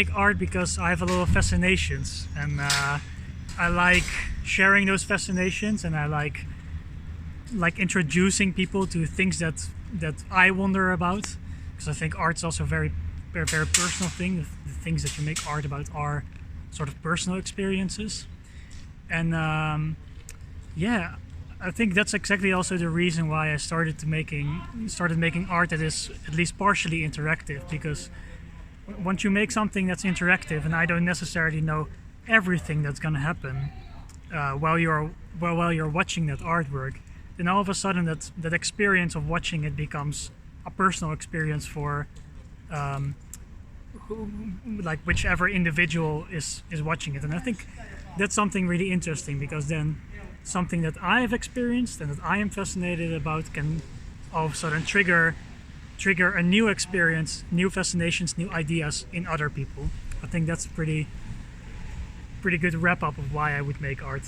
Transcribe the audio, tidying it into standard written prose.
Make art because I have a lot of fascinations, and I like sharing those fascinations, and I like introducing people to things that I wonder about, because I think art's also a very personal thing. The things that you make art about are sort of personal experiences, and yeah, I think that's exactly also the reason why I started making art that is at least partially interactive, because once you make something that's interactive, and I don't necessarily know everything that's going to happen while you're watching that artwork, then all of a sudden that experience of watching it becomes a personal experience for whichever individual is watching it. And I think that's something really interesting, because then something that I have experienced and that I am fascinated about can all of a sudden trigger a new experience, new fascinations, new ideas in other people. I think that's pretty good wrap up of why I would make art.